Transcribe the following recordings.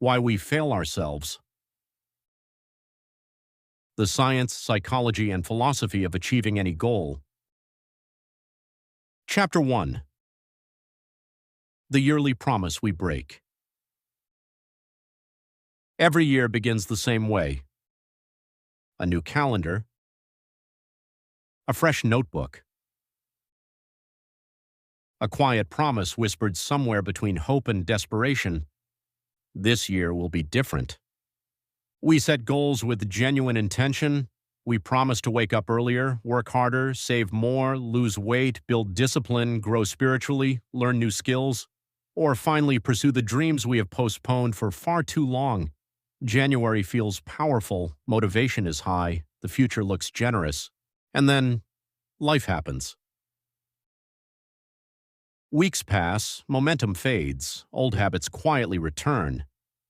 Why we fail ourselves. The science, psychology, and philosophy of achieving any goal. Chapter 1. The yearly promise we break. Every year begins the same way. A new calendar. A fresh notebook. A quiet promise whispered somewhere between hope and desperation. This year will be different. We set goals with genuine intention. We promise to wake up earlier, work harder, save more, lose weight, build discipline, grow spiritually, learn new skills, or finally pursue the dreams we have postponed for far too long. January feels powerful, motivation is high, the future looks generous, and then life happens. Weeks pass, momentum fades, old habits quietly return.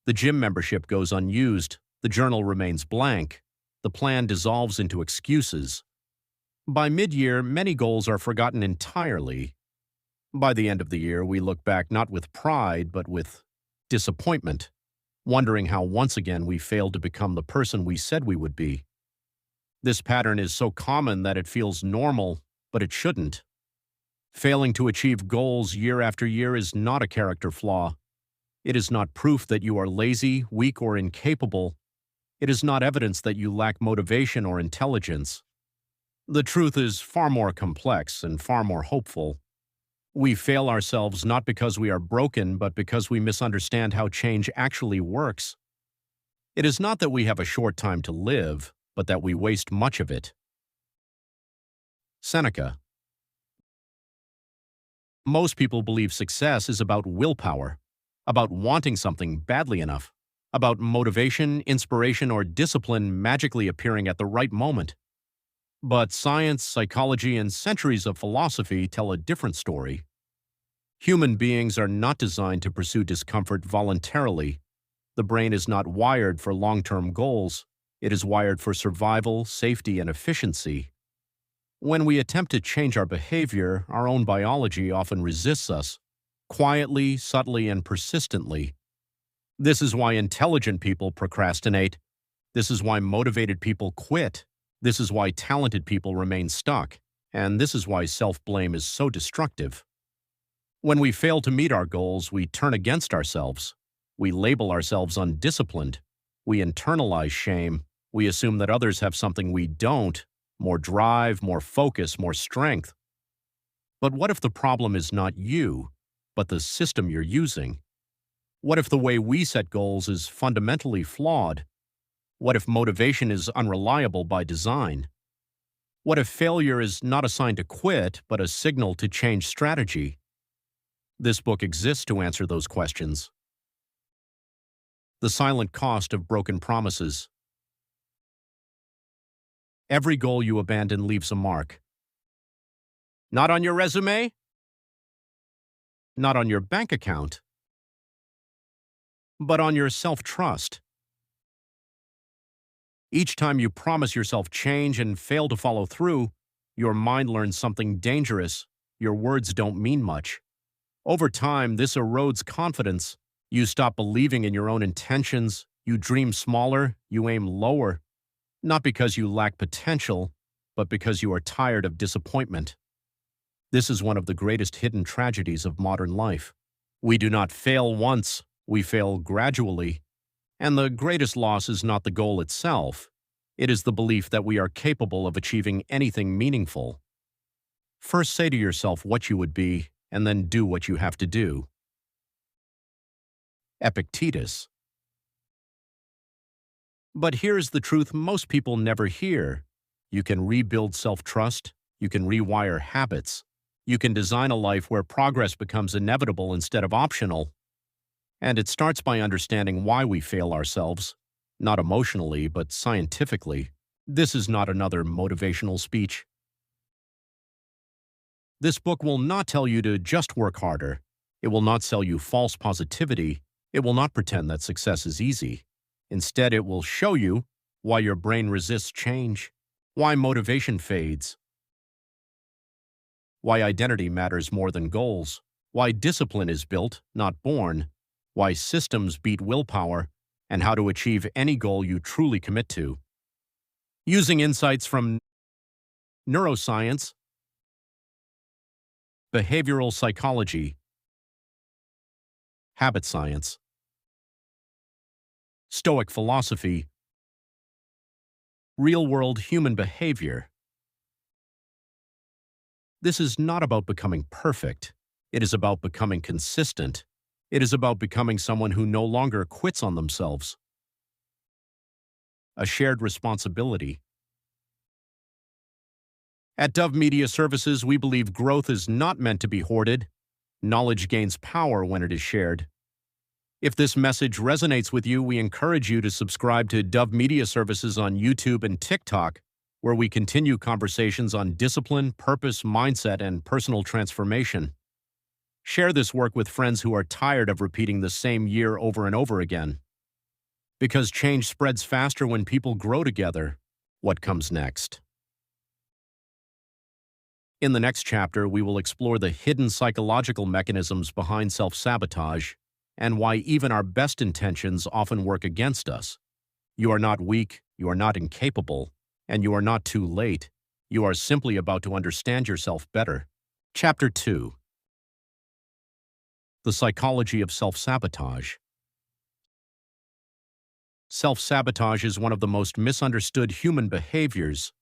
The gym membership goes unused, the journal remains blank, the plan dissolves into excuses. By mid-year, many goals are forgotten entirely. By the end of the year, we look back not with pride, but with disappointment, wondering how once again we failed to become the person we said we would be. This pattern is so common that it feels normal, but it shouldn't. Failing to achieve goals year after year is not a character flaw. It is not proof that you are lazy, weak, or incapable. It is not evidence that you lack motivation or intelligence. The truth is far more complex and far more hopeful. We fail ourselves not because we are broken, but because we misunderstand how change actually works. It is not that we have a short time to live, but that we waste much of it. Seneca. Most people believe success is about willpower, about wanting something badly enough, about motivation, inspiration, or discipline magically appearing at the right moment. But science, psychology, and centuries of philosophy tell a different story. Human beings are not designed to pursue discomfort voluntarily. The brain is not wired for long-term goals. It is wired for survival, safety, and efficiency. When we attempt to change our behavior, our own biology often resists us, quietly, subtly, and persistently. This is why intelligent people procrastinate. This is why motivated people quit. This is why talented people remain stuck. And this is why self-blame is so destructive. When we fail to meet our goals, we turn against ourselves. We label ourselves undisciplined. We internalize shame. We assume that others have something we don't. More drive, more focus, more strength. But what if the problem is not you, but the system you're using? What if the way we set goals is fundamentally flawed? What if motivation is unreliable by design? What if failure is not a sign to quit, but a signal to change strategy? This book exists to answer those questions. The silent cost of broken promises. Every goal you abandon leaves a mark. Not on your resume, not on your bank account, but on your self-trust. Each time you promise yourself change and fail to follow through, your mind learns something dangerous. Your words don't mean much. Over time, this erodes confidence. You stop believing in your own intentions. You dream smaller. You aim lower. Not because you lack potential, but because you are tired of disappointment. This is one of the greatest hidden tragedies of modern life. We do not fail once, we fail gradually. And the greatest loss is not the goal itself. It is the belief that we are capable of achieving anything meaningful. First say to yourself what you would be, and then do what you have to do. Epictetus. But here's the truth most people never hear. You can rebuild self-trust. You can rewire habits. You can design a life where progress becomes inevitable instead of optional. And it starts by understanding why we fail ourselves, not emotionally, but scientifically. This is not another motivational speech. This book will not tell you to just work harder. It will not sell you false positivity. It will not pretend that success is easy. Instead, it will show you why your brain resists change, why motivation fades, why identity matters more than goals, why discipline is built, not born, why systems beat willpower, and how to achieve any goal you truly commit to. Using insights from neuroscience, behavioral psychology, habit science, Stoic philosophy, real-world human behavior. This is not about becoming perfect. It is about becoming consistent. It is about becoming someone who no longer quits on themselves. A shared responsibility. At Dove Media Services, we believe growth is not meant to be hoarded. Knowledge gains power when it is shared. If this message resonates with you, we encourage you to subscribe to Dove Media Services on YouTube and TikTok, where we continue conversations on discipline, purpose, mindset, and personal transformation. Share this work with friends who are tired of repeating the same year over and over again. Because change spreads faster when people grow together. What comes next? In the next chapter, we will explore the hidden psychological mechanisms behind self-sabotage and why even our best intentions often work against us. You are not weak, you are not incapable, and you are not too late. You are simply about to understand yourself better. Chapter 2. The Psychology of Self-Sabotage. Self-sabotage is one of the most misunderstood human behaviors.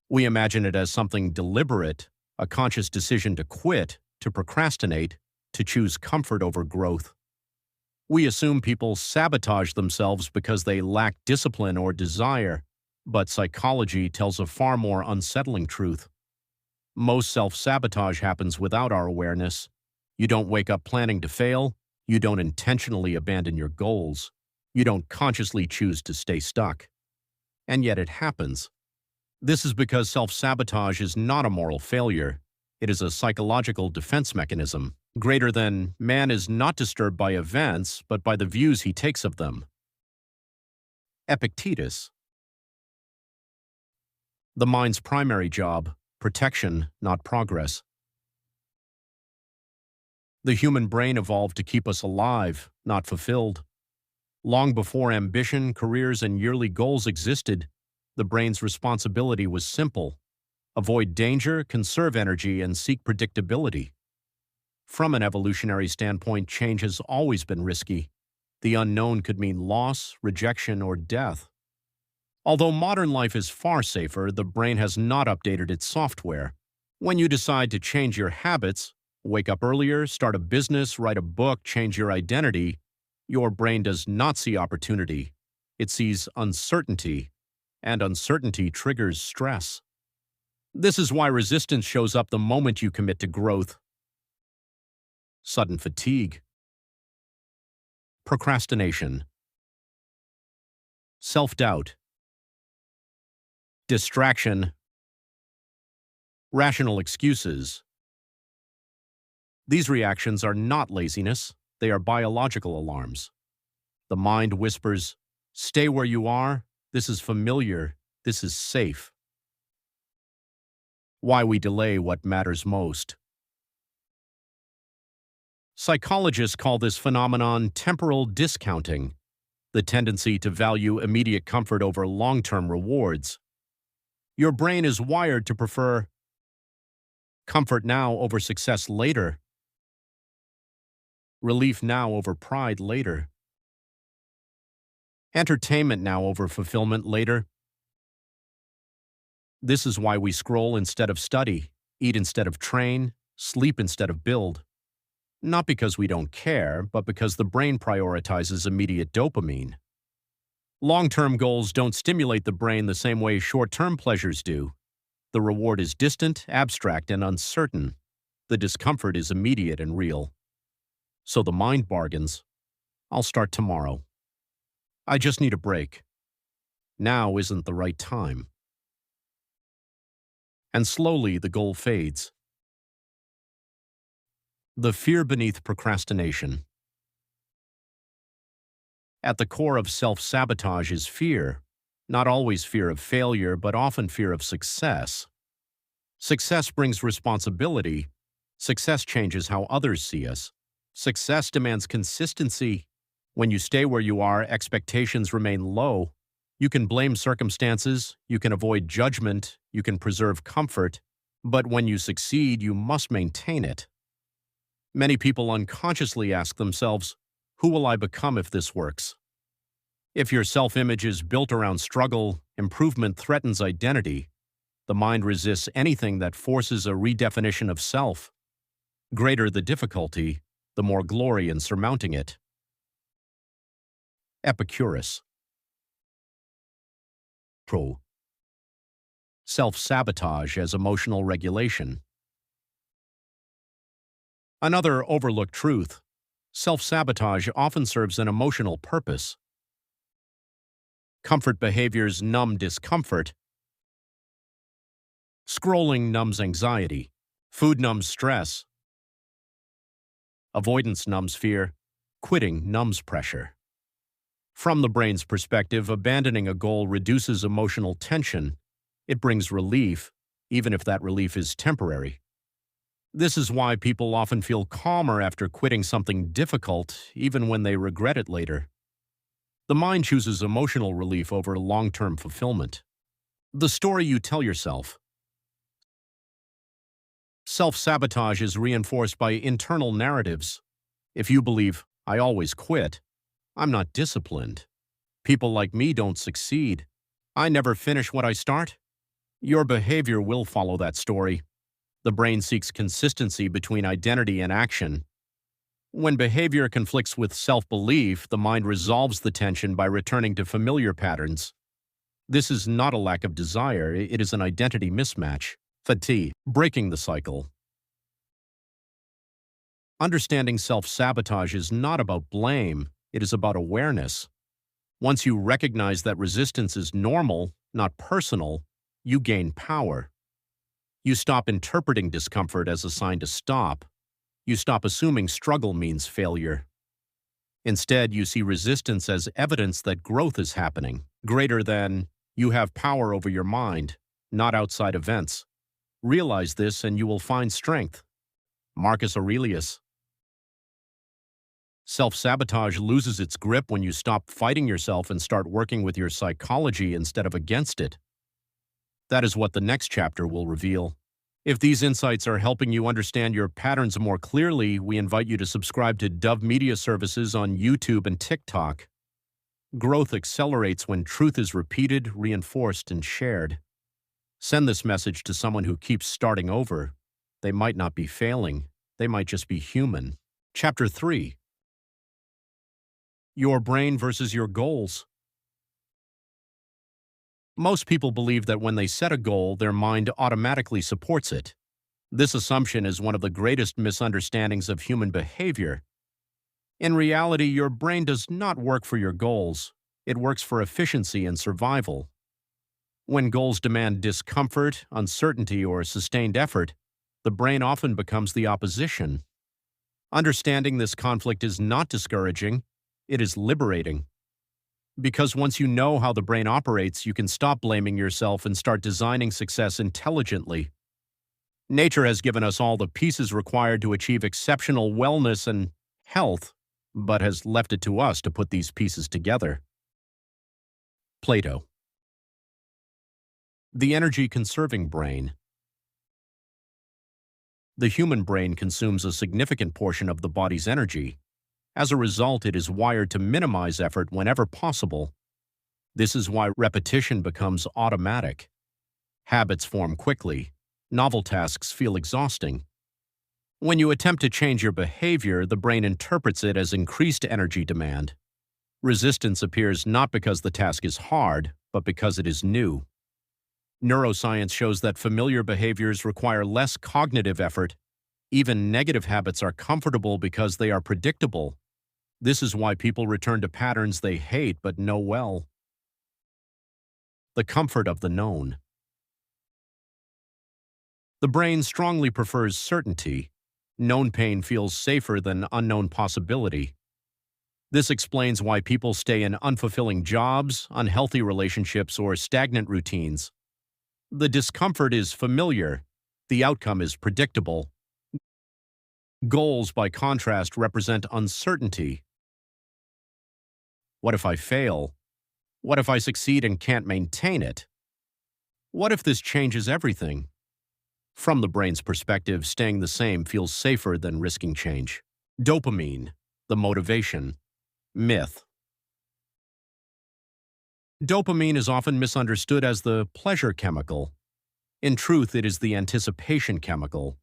We imagine it as something deliberate, a conscious decision to quit, to procrastinate, to choose comfort over growth. We assume people sabotage themselves because they lack discipline or desire, but psychology tells a far more unsettling truth. Most self-sabotage happens without our awareness. You don't wake up planning to fail. You don't intentionally abandon your goals. You don't consciously choose to stay stuck. And yet it happens. This is because self-sabotage is not a moral failure. It is a psychological defense mechanism. Greater than, man is not disturbed by events, but by the views he takes of them. Epictetus. The mind's primary job, protection, not progress. The human brain evolved to keep us alive, not fulfilled. Long before ambition, careers, and yearly goals existed, the brain's responsibility was simple: avoid danger, conserve energy, and seek predictability. From an evolutionary standpoint, change has always been risky. The unknown could mean loss, rejection, or death. Although modern life is far safer, the brain has not updated its software. When you decide to change your habits, wake up earlier, start a business, write a book, change your identity, your brain does not see opportunity. It sees uncertainty, and uncertainty triggers stress. This is why resistance shows up the moment you commit to growth. Sudden fatigue, procrastination, self-doubt, distraction, rational excuses. These reactions are not laziness, they are biological alarms. The mind whispers, "Stay where you are, this is familiar, this is safe." Why we delay what matters most. Psychologists call this phenomenon temporal discounting, the tendency to value immediate comfort over long-term rewards. Your brain is wired to prefer comfort now over success later, relief now over pride later, entertainment now over fulfillment later. This is why we scroll instead of study, eat instead of train, sleep instead of build. Not because we don't care, but because the brain prioritizes immediate dopamine. Long-term goals don't stimulate the brain the same way short-term pleasures do. The reward is distant, abstract, and uncertain. The discomfort is immediate and real. So the mind bargains. I'll start tomorrow. I just need a break. Now isn't the right time. And slowly the goal fades. The fear beneath procrastination. At the core of self-sabotage is fear, not always fear of failure, but often fear of success. Success brings responsibility. Success changes how others see us. Success demands consistency. When you stay where you are, expectations remain low. You can blame circumstances, you can avoid judgment, you can preserve comfort, but when you succeed, you must maintain it. Many people unconsciously ask themselves, who will I become if this works? If your self-image is built around struggle, improvement threatens identity. The mind resists anything that forces a redefinition of self. Greater the difficulty, the more glory in surmounting it. Epicurus. Pro. Self-sabotage as emotional regulation. Another overlooked truth, self-sabotage often serves an emotional purpose. Comfort behaviors numb discomfort. Scrolling numbs anxiety. Food numbs stress. Avoidance numbs fear. Quitting numbs pressure. From the brain's perspective, abandoning a goal reduces emotional tension. It brings relief, even if that relief is temporary. This is why people often feel calmer after quitting something difficult, even when they regret it later. The mind chooses emotional relief over long-term fulfillment. The story you tell yourself. Self-sabotage is reinforced by internal narratives. If you believe, I always quit, I'm not disciplined, people like me don't succeed, I never finish what I start, your behavior will follow that story. The brain seeks consistency between identity and action. When behavior conflicts with self-belief, the mind resolves the tension by returning to familiar patterns. This is not a lack of desire, it is an identity mismatch. Fatigue. Breaking the cycle. Understanding self-sabotage is not about blame, it is about awareness. Once you recognize that resistance is normal, not personal, you gain power. You stop interpreting discomfort as a sign to stop. You stop assuming struggle means failure. Instead, you see resistance as evidence that growth is happening, greater than you have power over your mind, not outside events. Realize this and you will find strength. Marcus Aurelius. Self-sabotage loses its grip when you stop fighting yourself and start working with your psychology instead of against it. That is what the next chapter will reveal. If these insights are helping you understand your patterns more clearly, we invite you to subscribe to Dove Media Services on YouTube and TikTok. Growth accelerates when truth is repeated, reinforced, and shared. Send this message to someone who keeps starting over. They might not be failing. They might just be human. Chapter 3. Your brain versus your goals. Most people believe that when they set a goal, their mind automatically supports it. This assumption is one of the greatest misunderstandings of human behavior. In reality, your brain does not work for your goals. It works for efficiency and survival. When goals demand discomfort, uncertainty, or sustained effort, the brain often becomes the opposition. Understanding this conflict is not discouraging, it is liberating. Because once you know how the brain operates, you can stop blaming yourself and start designing success intelligently. Nature has given us all the pieces required to achieve exceptional wellness and health, but has left it to us to put these pieces together. Plato. The energy-conserving brain. The human brain consumes a significant portion of the body's energy. As a result, it is wired to minimize effort whenever possible. This is why repetition becomes automatic. Habits form quickly. Novel tasks feel exhausting. When you attempt to change your behavior, the brain interprets it as increased energy demand. Resistance appears not because the task is hard, but because it is new. Neuroscience shows that familiar behaviors require less cognitive effort. Even negative habits are comfortable because they are predictable. This is why people return to patterns they hate but know well. The comfort of the known. The brain strongly prefers certainty. Known pain feels safer than unknown possibility. This explains why people stay in unfulfilling jobs, unhealthy relationships, or stagnant routines. The discomfort is familiar. The outcome is predictable. Goals, by contrast, represent uncertainty. What if I fail? What if I succeed and can't maintain it? What if this changes everything? From the brain's perspective, staying the same feels safer than risking change. Dopamine, the motivation. Myth. Dopamine is often misunderstood as the pleasure chemical. In truth, it is the anticipation chemical.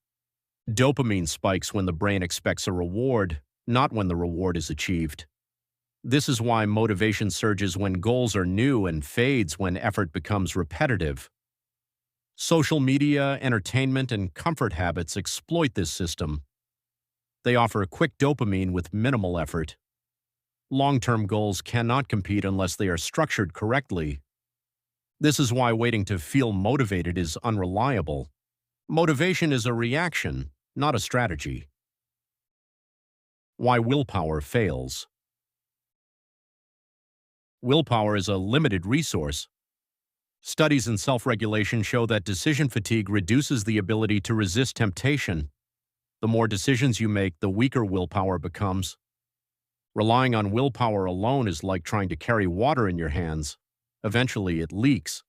Dopamine spikes when the brain expects a reward, not when the reward is achieved. This is why motivation surges when goals are new and fades when effort becomes repetitive. Social media, entertainment, and comfort habits exploit this system. They offer quick dopamine with minimal effort. Long-term goals cannot compete unless they are structured correctly. This is why waiting to feel motivated is unreliable. Motivation is a reaction, not a strategy. Why willpower fails. Willpower is a limited resource. Studies in self-regulation show that decision fatigue reduces the ability to resist temptation. The more decisions you make, the weaker willpower becomes. Relying on willpower alone is like trying to carry water in your hands. Eventually, it leaks.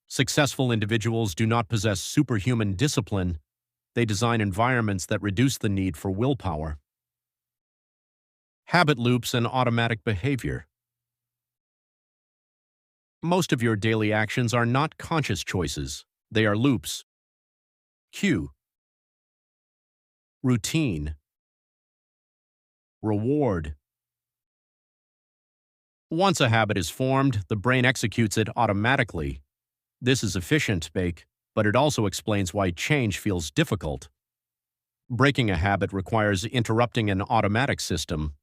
Successful individuals do not possess superhuman discipline. They design environments that reduce the need for willpower. Habit loops and automatic behavior. Most of your daily actions are not conscious choices. They are loops. Cue. Routine. Reward. Once a habit is formed, the brain executes it automatically. This is efficient, but it also explains why change feels difficult. Breaking a habit requires interrupting an automatic system.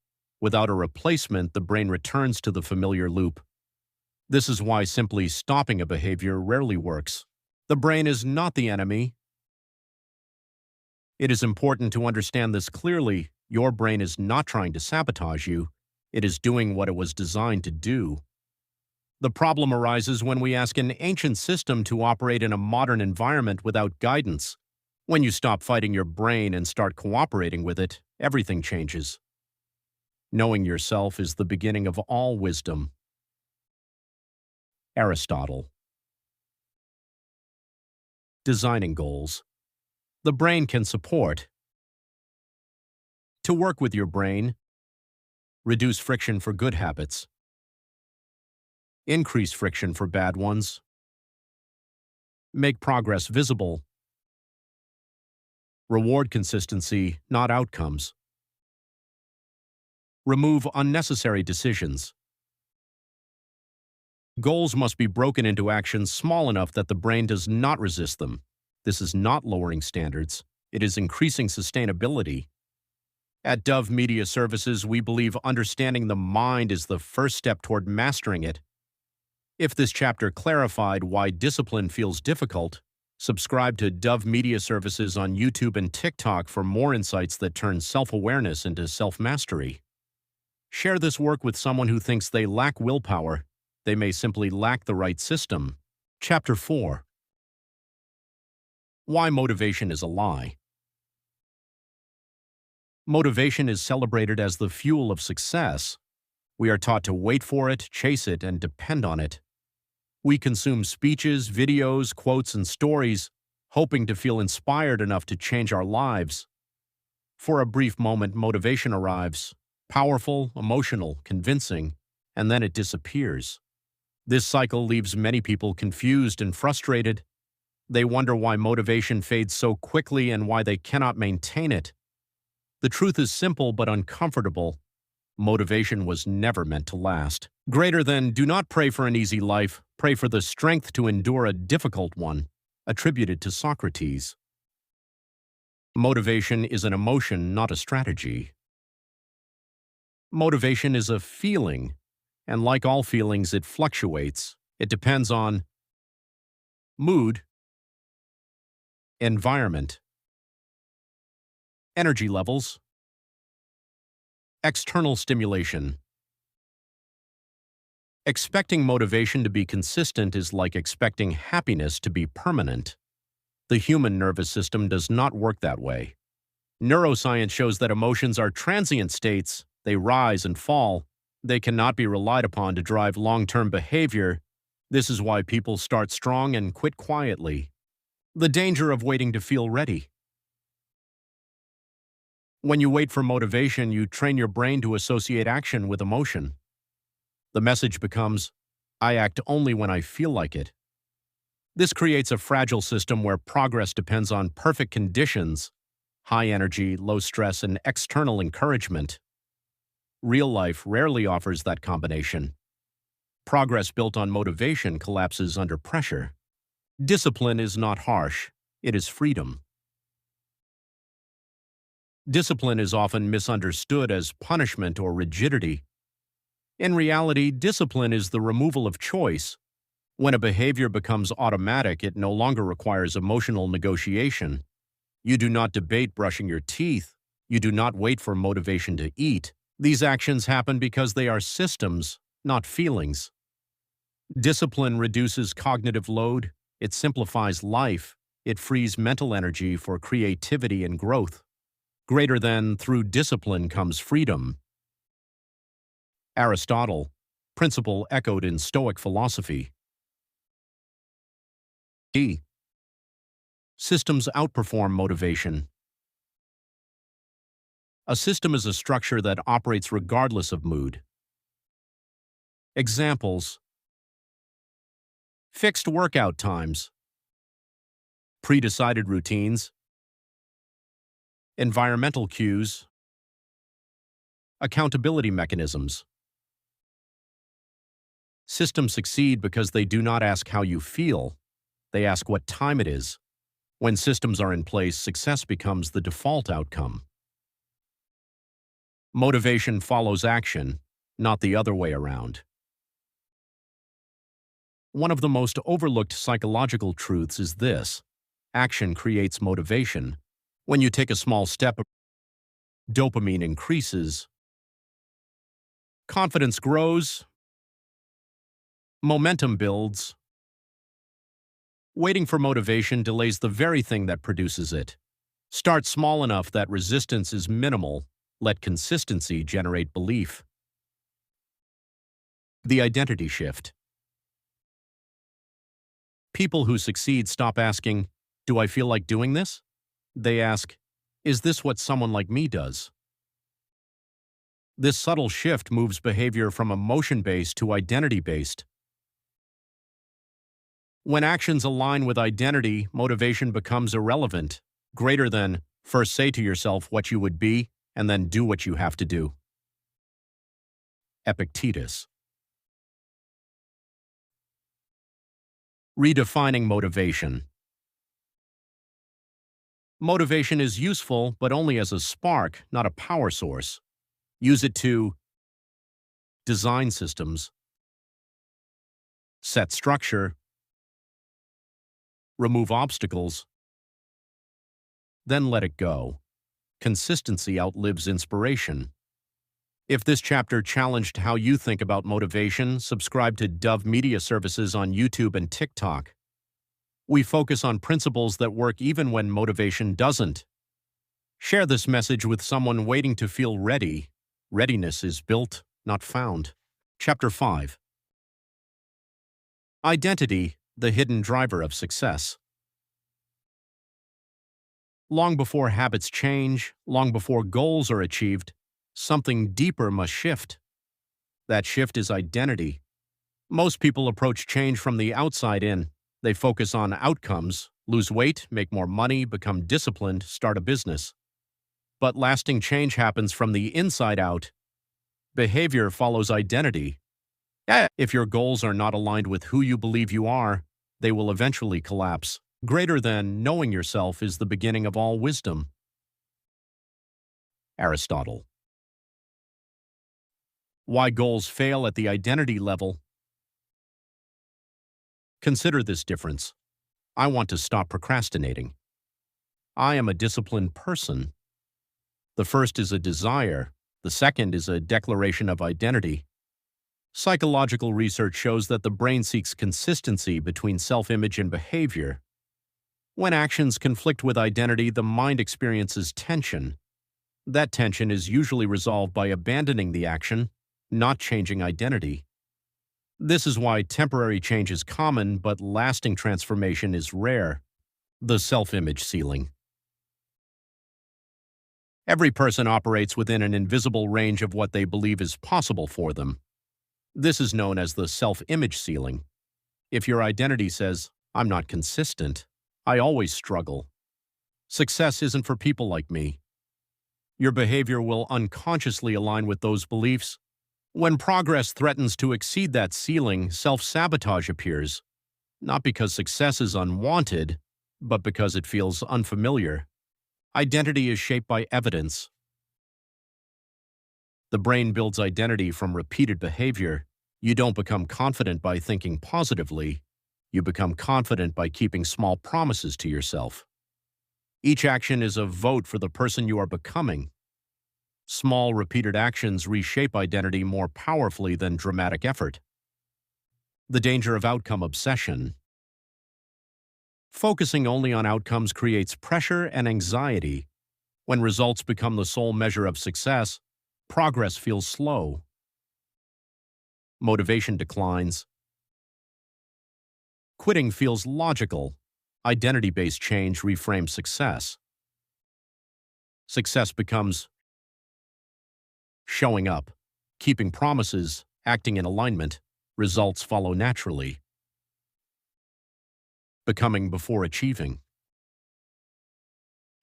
Without a replacement, the brain returns to the familiar loop. This is why simply stopping a behavior rarely works. The brain is not the enemy. It is important to understand this clearly. Your brain is not trying to sabotage you. It is doing what it was designed to do. The problem arises when we ask an ancient system to operate in a modern environment without guidance. When you stop fighting your brain and start cooperating with it, everything changes. Knowing yourself is the beginning of all wisdom. Aristotle. Designing goals. The brain can support. To work with your brain, reduce friction for good habits. Increase friction for bad ones. Make progress visible. Reward consistency, not outcomes. Remove unnecessary decisions. Goals must be broken into actions small enough that the brain does not resist them. This is not lowering standards. It is increasing sustainability. At Dove Media Services, we believe understanding the mind is the first step toward mastering it. If this chapter clarified why discipline feels difficult, subscribe to Dove Media Services on YouTube and TikTok for more insights that turn self-awareness into self-mastery. Share this work with someone who thinks they lack willpower. They may simply lack the right system. Chapter 4. Why motivation is a lie. Motivation is celebrated as the fuel of success. We are taught to wait for it, chase it, and depend on it. We consume speeches, videos, quotes, and stories, hoping to feel inspired enough to change our lives. For a brief moment, motivation arrives, powerful, emotional, convincing, and then it disappears. This cycle leaves many people confused and frustrated. They wonder why motivation fades so quickly and why they cannot maintain it. The truth is simple but uncomfortable. Motivation was never meant to last. Greater than, do not pray for an easy life, pray for the strength to endure a difficult one, attributed to Socrates. Motivation is an emotion, not a strategy. Motivation is a feeling, and like all feelings, it fluctuates. It depends on mood, environment, energy levels, external stimulation. Expecting motivation to be consistent is like expecting happiness to be permanent. The human nervous system does not work that way. Neuroscience shows that emotions are transient states. They rise and fall. They cannot be relied upon to drive long-term behavior. This is why people start strong and quit quietly. The danger of waiting to feel ready. When you wait for motivation, you train your brain to associate action with emotion. The message becomes, I act only when I feel like it. This creates a fragile system where progress depends on perfect conditions, high energy, low stress, and external encouragement. Real life rarely offers that combination. Progress built on motivation collapses under pressure. Discipline is not harsh, it is freedom. Discipline is often misunderstood as punishment or rigidity. In reality, discipline is the removal of choice. When a behavior becomes automatic, it no longer requires emotional negotiation. You do not debate brushing your teeth. You do not wait for motivation to eat. These actions happen because they are systems, not feelings. Discipline reduces cognitive load, it simplifies life, it frees mental energy for creativity and growth. Greater than through discipline comes freedom. Aristotle, principle echoed in Stoic philosophy. D. Systems outperform motivation. A system is a structure that operates regardless of mood. Examples: fixed workout times, pre-decided routines, environmental cues, accountability mechanisms. Systems succeed because they do not ask how you feel, they ask what time it is. When systems are in place, success becomes the default outcome. Motivation follows action, not the other way around. One of the most overlooked psychological truths is this: action creates motivation. When you take a small step, dopamine increases, confidence grows, momentum builds. Waiting for motivation delays the very thing that produces it. Start small enough that resistance is minimal. Let consistency generate belief. The identity shift. People who succeed stop asking, "Do I feel like doing this?" They ask, "Is this what someone like me does?" This subtle shift moves behavior from emotion-based to identity-based. When actions align with identity, motivation becomes irrelevant. Greater than, first say to yourself what you would be, and then do what you have to do. Epictetus. Redefining motivation. Motivation is useful, but only as a spark, not a power source. Use it to design systems, set structure, remove obstacles, then let it go. Consistency outlives inspiration. If this chapter challenged how you think about motivation, subscribe to Dove Media Services on YouTube and TikTok. We focus on principles that work even when motivation doesn't. Share this message with someone waiting to feel ready. Readiness is built, not found. Chapter 5. Identity, the hidden driver of success. Long before habits change, long before goals are achieved, something deeper must shift. That shift is identity. Most people approach change from the outside in. They focus on outcomes, lose weight, make more money, become disciplined, start a business. But lasting change happens from the inside out. Behavior follows identity. If your goals are not aligned with who you believe you are, they will eventually collapse. Greater than knowing yourself is the beginning of all wisdom. Aristotle. Why goals fail at the identity level. Consider this difference. I want to stop procrastinating. I am a disciplined person. The first is a desire. The second is a declaration of identity. Psychological research shows that the brain seeks consistency between self-image and behavior. When actions conflict with identity, the mind experiences tension. That tension is usually resolved by abandoning the action. not changing identity. This is why temporary change is common, but lasting transformation is rare. The self-image ceiling. Every person operates within an invisible range of what they believe is possible for them. This is known as the self-image ceiling. If your identity says, "I'm not consistent, I always struggle, success isn't for people like me," your behavior will unconsciously align with those beliefs. When progress threatens to exceed that ceiling, self-sabotage appears, not because success is unwanted, but because it feels unfamiliar. Identity is shaped by evidence. The brain builds identity from repeated behavior. You don't become confident by thinking positively. You become confident by keeping small promises to yourself. Each action is a vote for the person you are becoming. Small, repeated actions reshape identity more powerfully than dramatic effort. The danger of outcome obsession. Focusing only on outcomes creates pressure and anxiety. When results become the sole measure of success, progress feels slow. Motivation declines. Quitting feels logical. Identity-based change reframes success. Success becomes showing up, keeping promises, acting in alignment. Results follow naturally. Becoming before achieving.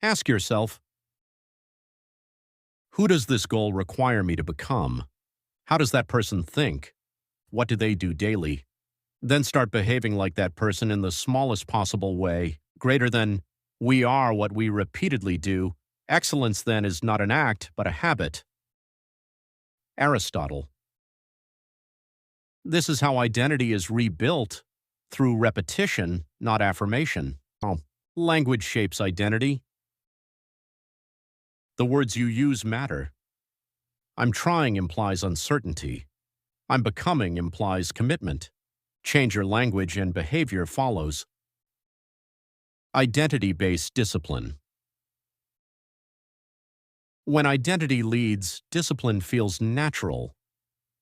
Ask yourself, who does this goal require me to become? How does that person think? What do they do daily? Then start behaving like that person in the smallest possible way, greater than we are what we repeatedly do. Excellence then is not an act, but a habit. Aristotle. This is how identity is rebuilt, through repetition, not affirmation. Language shapes identity. The words you use matter. I'm trying implies uncertainty. I'm becoming implies commitment. Change your language and behavior follows. Identity-based discipline. When identity leads, discipline feels natural.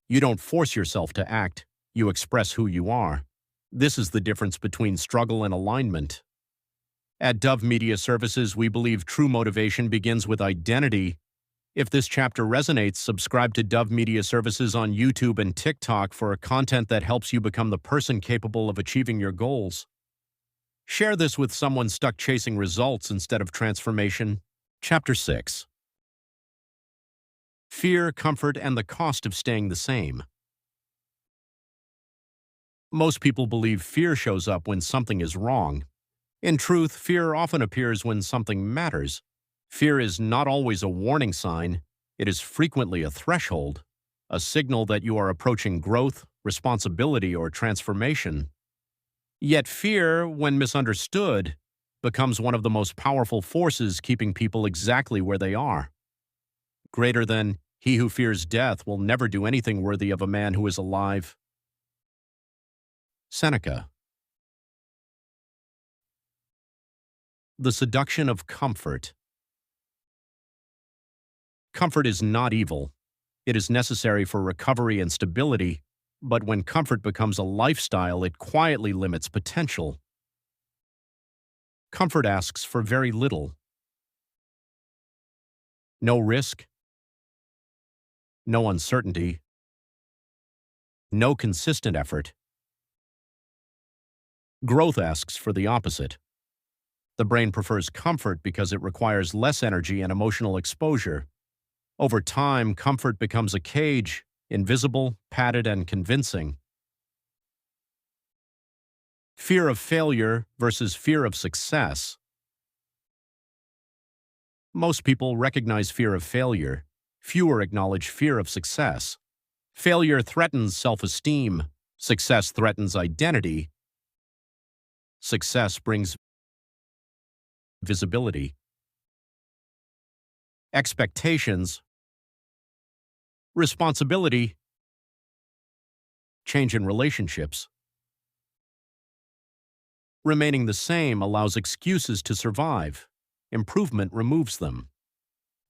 You don't force yourself to act, you express who you are. This is the difference between struggle and alignment. At Dove Media Services, we believe true motivation begins with identity. If this chapter resonates, subscribe to Dove Media Services on YouTube and TikTok for content that helps you become the person capable of achieving your goals. Share this with someone stuck chasing results instead of transformation. Chapter 6. Fear, comfort, and the cost of staying the same. Most people believe fear shows up when something is wrong. In truth, fear often appears when something matters. Fear is not always a warning sign. It is frequently a threshold, a signal that you are approaching growth, responsibility, or transformation. Yet fear, when misunderstood, becomes one of the most powerful forces keeping people exactly where they are. Greater than, "He who fears death will never do anything worthy of a man who is alive." Seneca. The seduction of comfort. Comfort is not evil. It is necessary for recovery and stability, but when comfort becomes a lifestyle, it quietly limits potential. Comfort asks for very little. No risk, no uncertainty, no consistent effort. Growth asks for the opposite. The brain prefers comfort because it requires less energy and emotional exposure. Over time, comfort becomes a cage, invisible, padded, and convincing. Fear of failure versus fear of success. Most people recognize fear of failure. Fewer acknowledge fear of success. Failure threatens self-esteem. Success threatens identity. Success brings visibility. Expectations. Responsibility. Change in relationships. Remaining the same allows excuses to survive. Improvement removes them.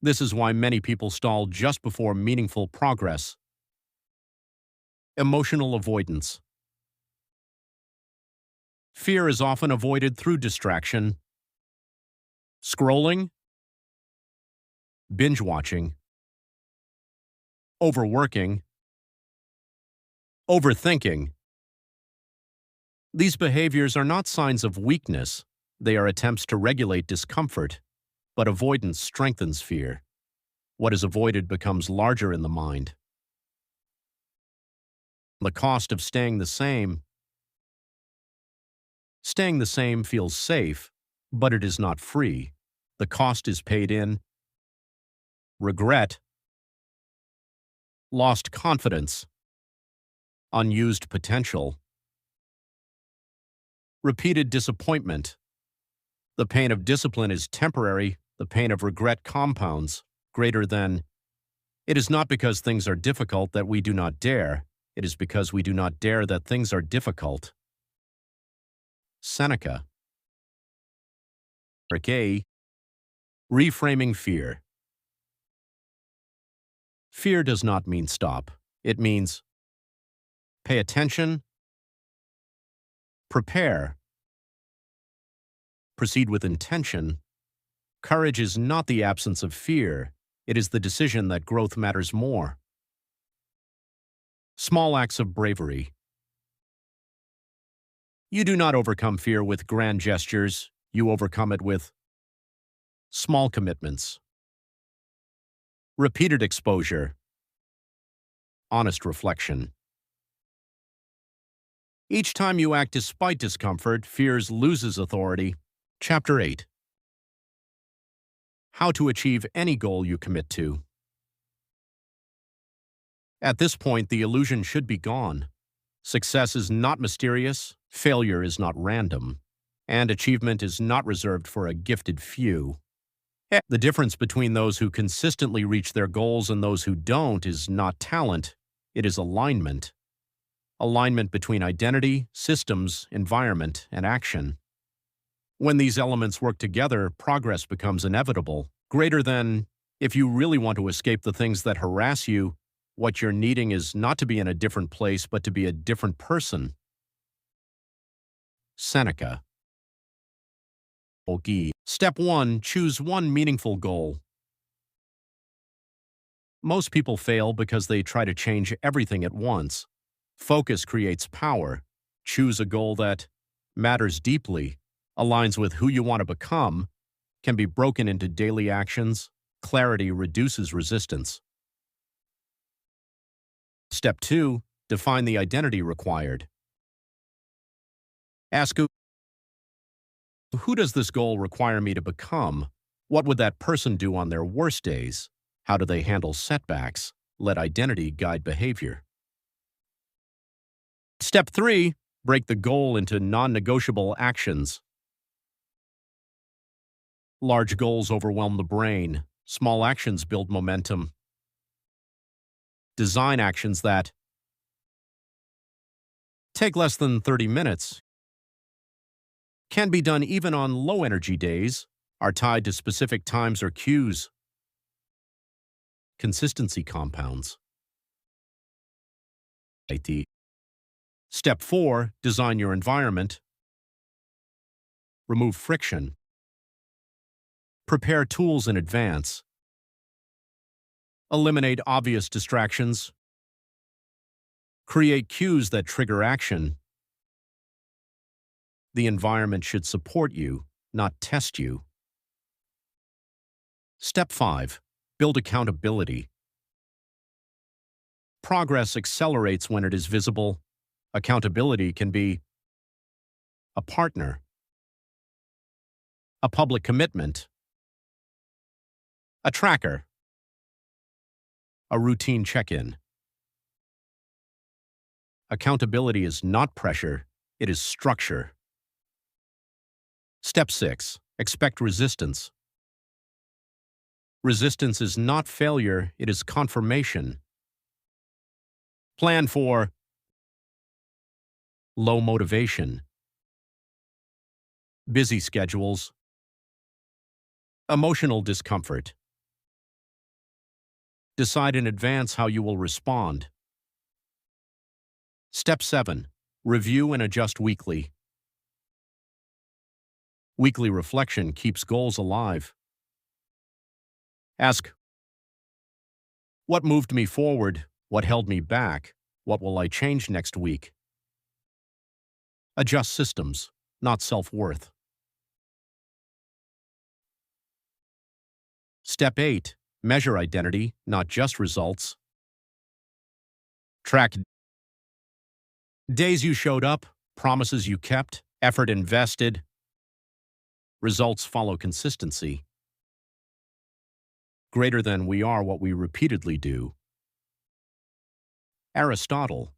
This is why many people stall just before meaningful progress. Emotional avoidance. Fear is often avoided through distraction, scrolling, binge watching, overworking, overthinking. These behaviors are not signs of weakness. They are attempts to regulate discomfort, but avoidance strengthens fear. What is avoided becomes larger in the mind. The cost of staying the same. Staying the same feels safe, but it is not free. The cost is paid in regret, lost confidence, unused potential, repeated disappointment. The pain of discipline is temporary, the pain of regret compounds, greater than. It is not because things are difficult that we do not dare, it is because we do not dare that things are difficult. Seneca. A. Reframing fear. Fear does not mean stop. It means pay attention, prepare, proceed with intention. Courage is not the absence of fear. It is the decision that growth matters more. Small acts of bravery. You do not overcome fear with grand gestures. You overcome it with small commitments, repeated exposure, honest reflection. Each time you act despite discomfort, fear loses authority. Chapter 8. How to achieve any goal you commit to. At this point, the illusion should be gone. Success is not mysterious, failure is not random, and achievement is not reserved for a gifted few. The difference between those who consistently reach their goals and those who don't is not talent, it is alignment. Alignment between identity, systems, environment, and action. When these elements work together, progress becomes inevitable. Greater than, if you really want to escape the things that harass you, what you're needing is not to be in a different place, but to be a different person. Seneca. Step 1. Choose one meaningful goal. Most people fail because they try to change everything at once. Focus creates power. Choose a goal that matters deeply, aligns with who you want to become, can be broken into daily actions. Clarity reduces resistance. Step 2. Define the identity required. Ask who does this goal require me to become? What would that person do on their worst days? How do they handle setbacks? Let identity guide behavior. Step 3. Break the goal into non-negotiable actions. Large goals overwhelm the brain. Small actions build momentum. Design actions that take less than 30 minutes, can be done even on low-energy days, are tied to specific times or cues. Consistency compounds. Step 4. Design your environment. Remove friction. Prepare tools in advance. Eliminate obvious distractions. Create cues that trigger action. The environment should support you, not test you. Step 5. Build accountability. Progress accelerates when it is visible. Accountability can be a partner, a public commitment, a tracker, a routine check-in. Accountability is not pressure, it is structure. Step 6. Expect resistance. Resistance is not failure, it is confirmation. Plan for low motivation, busy schedules, emotional discomfort. Decide in advance how you will respond. Step 7. Review and adjust weekly. Weekly reflection keeps goals alive. Ask, what moved me forward? What held me back? What will I change next week? Adjust systems, not self-worth. Step 8. Measure identity, not just results. Track days you showed up, promises you kept, effort invested. Results follow consistency. Greater than we are what we repeatedly do. Aristotle.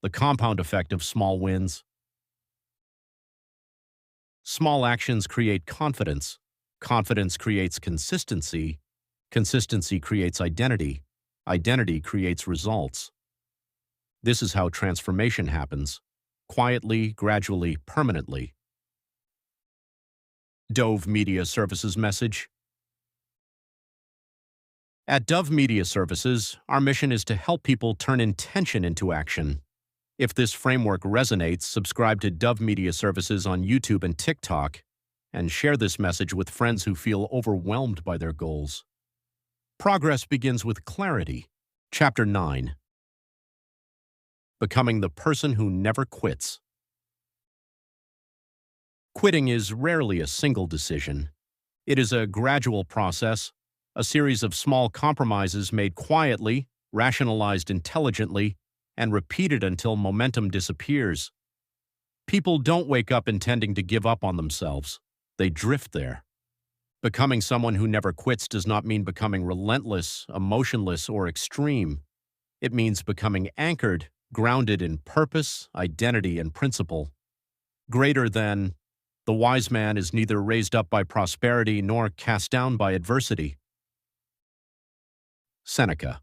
The compound effect of small wins. Small actions create confidence. Confidence creates consistency. Consistency creates identity. Identity creates results. This is how transformation happens. Quietly, gradually, permanently. Dove Media Services message. At Dove Media Services, our mission is to help people turn intention into action. If this framework resonates, subscribe to Dove Media Services on YouTube and TikTok, and share this message with friends who feel overwhelmed by their goals. Progress begins with clarity. Chapter 9. Becoming the person who never quits. Quitting is rarely a single decision. It is a gradual process, a series of small compromises made quietly, rationalized intelligently, and repeated until momentum disappears. People don't wake up intending to give up on themselves. They drift there. Becoming someone who never quits does not mean becoming relentless, emotionless, or extreme. It means becoming anchored, grounded in purpose, identity, and principle. Greater than, the wise man is neither raised up by prosperity nor cast down by adversity. Seneca.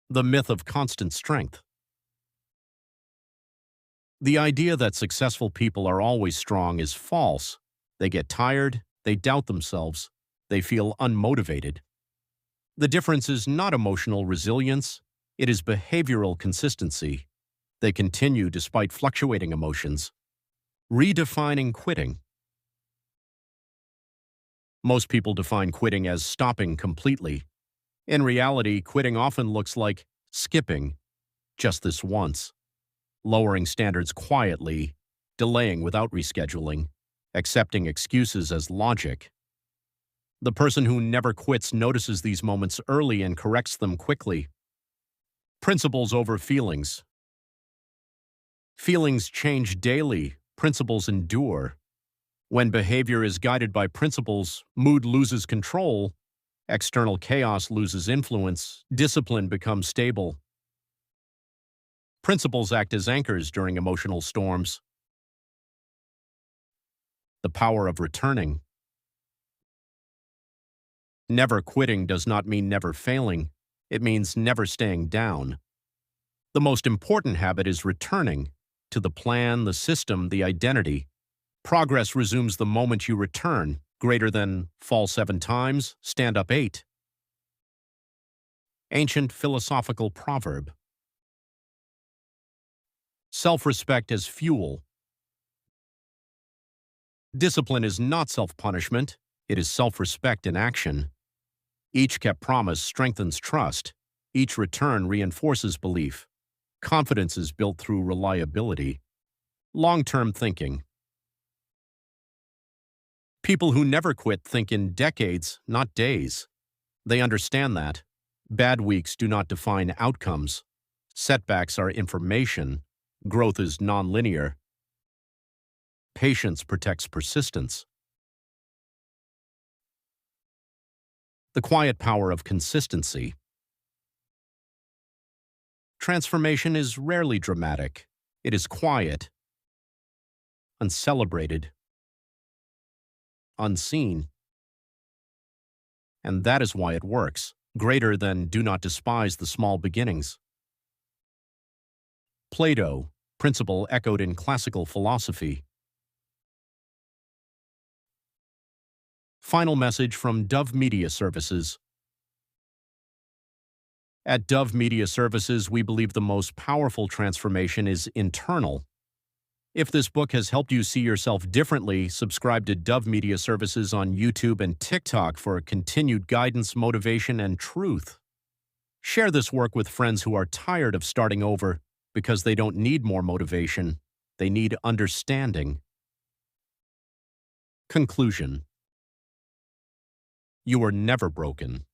The myth of constant strength. The idea that successful people are always strong is false. They get tired, they doubt themselves, they feel unmotivated. The difference is not emotional resilience, it is behavioral consistency. They continue despite fluctuating emotions. Redefining quitting. Most people define quitting as stopping completely. In reality, quitting often looks like skipping, just this once, lowering standards quietly, delaying without rescheduling, accepting excuses as logic. The person who never quits notices these moments early and corrects them quickly. Principles over feelings. Feelings change daily, principles endure. When behavior is guided by principles, mood loses control, external chaos loses influence, discipline becomes stable. Principles act as anchors during emotional storms. The power of returning. Never quitting does not mean never failing. It means never staying down. The most important habit is returning to the plan, the system, the identity. Progress resumes the moment you return, greater than fall 7 times, stand up 8. Ancient philosophical proverb. Self-respect as fuel. Discipline is not self-punishment, it is self-respect in action. Each kept promise strengthens trust. Each return reinforces belief. Confidence is built through reliability. Long-term thinking. People who never quit think in decades, not days. They understand that. Bad weeks do not define outcomes. Setbacks are information. Growth is nonlinear. Patience protects persistence. The quiet power of consistency. Transformation is rarely dramatic. It is quiet, uncelebrated, unseen. And that is why it works. Greater than do not despise the small beginnings. Plato, principle echoed in classical philosophy. Final message from Dove Media Services. At Dove Media Services, we believe the most powerful transformation is internal. If this book has helped you see yourself differently, subscribe to Dove Media Services on YouTube and TikTok for continued guidance, motivation, and truth. Share this work with friends who are tired of starting over because they don't need more motivation. They need understanding. Conclusion. You were never broken.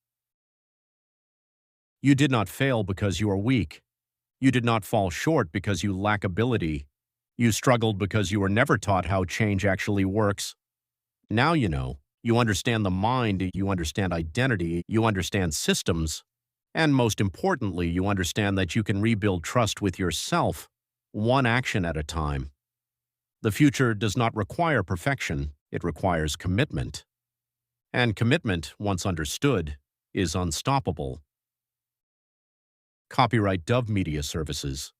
You did not fail because you are weak. You did not fall short because you lack ability. You struggled because you were never taught how change actually works. Now you know. You understand the mind, you understand identity, you understand systems, and most importantly, you understand that you can rebuild trust with yourself, one action at a time. The future does not require perfection, it requires commitment. And commitment, once understood, is unstoppable. Copyright Dove Media Services.